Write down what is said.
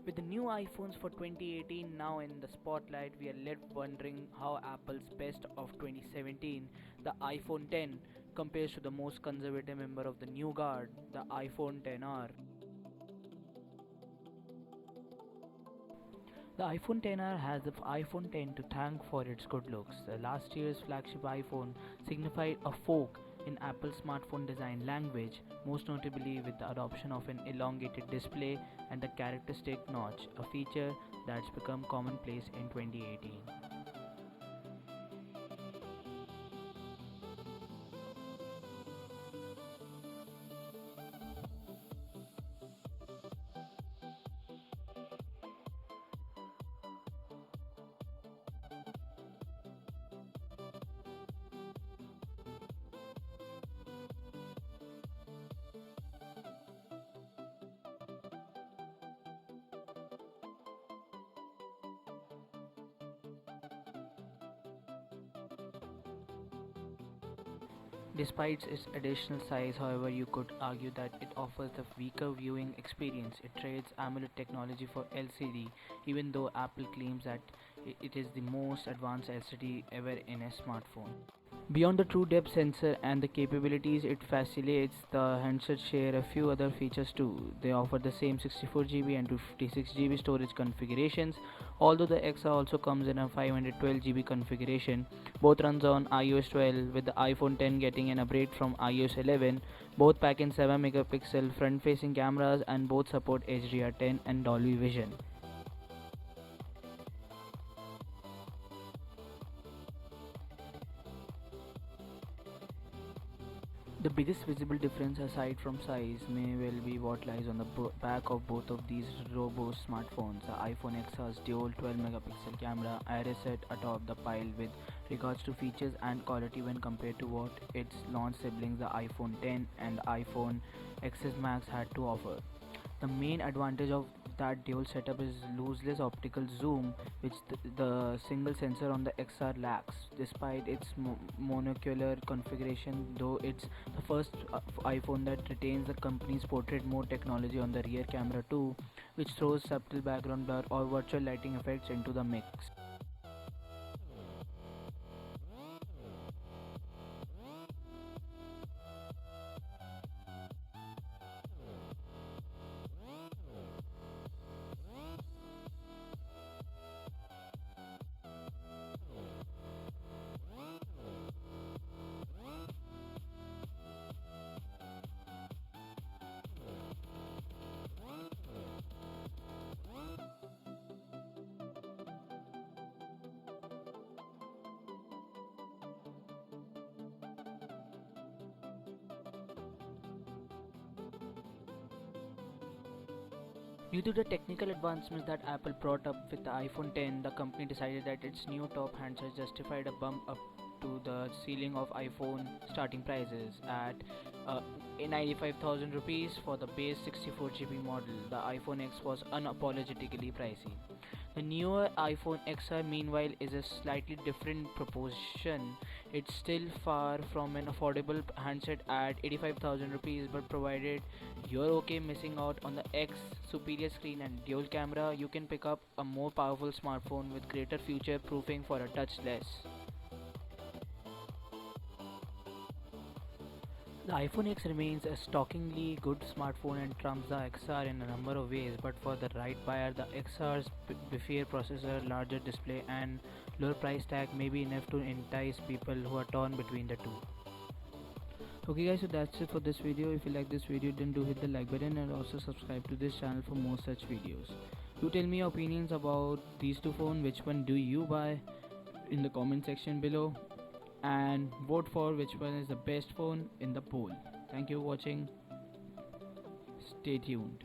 With the new iPhones for 2018 now in the spotlight, we are left wondering how Apple's best of 2017, the iPhone 10, compares to the most conservative member of the new guard, the iPhone 10R. The iPhone 10R has the iPhone 10 to thank for its good looks. The last year's flagship iPhone signified a fork in Apple's smartphone design language, most notably with the adoption of an elongated display and the characteristic notch, a feature that's become commonplace in 2018. Despite its additional size, however, you could argue that it offers the weaker viewing experience. It trades AMOLED technology for LCD, even though Apple claims that it is the most advanced LCD ever in a smartphone. Beyond the true depth sensor and the capabilities it facilitates, the handset share a few other features too. They offer the same 64 GB and 256 GB storage configurations, although the XR also comes in a 512 GB configuration. Both runs on iOS 12, with the iPhone 10 getting an upgrade from iOS 11. Both pack in 7 megapixel front-facing cameras and both support HDR10 and Dolby Vision. The biggest visible difference aside from size may well be what lies on the back of both of these robust smartphones. The iPhone XR's dual 12 megapixel camera is set atop the pile with regards to features and quality when compared to what its launch siblings the iPhone 10 and iPhone XS Max had to offer. The main advantage of that dual setup is lossless optical zoom, which the single sensor on the XR lacks. Despite its monocular configuration, though it's the first iPhone that retains the company's portrait mode technology on the rear camera too, which throws subtle background blur or virtual lighting effects into the mix. Due to the technical advancements that Apple brought up with the iPhone 10, the company decided that its new top handset justified a bump up to the ceiling of iPhone starting prices at uh, 95,000 rupees for the base 64 GB model. The iPhone X was unapologetically pricey. The newer iPhone XR, meanwhile, is a slightly different proposition. It's still far from an affordable handset at 85,000 rupees, but provided you're okay missing out on the X superior screen and dual camera, you can pick up a more powerful smartphone with greater future proofing for a touch less. The iPhone X remains a shockingly good smartphone and trumps the XR in a number of ways, but for the right buyer, the XR's beefier processor, larger display, and lower price tag may be enough to entice people who are torn between the two. Okay guys, so that's it for this video. If you like this video, then do hit the like button and also subscribe to this channel for more such videos. Do tell me your opinions about these two phones. Which one do you buy in the comment section below, and vote for which one is the best phone in the poll. Thank you for watching. Stay tuned.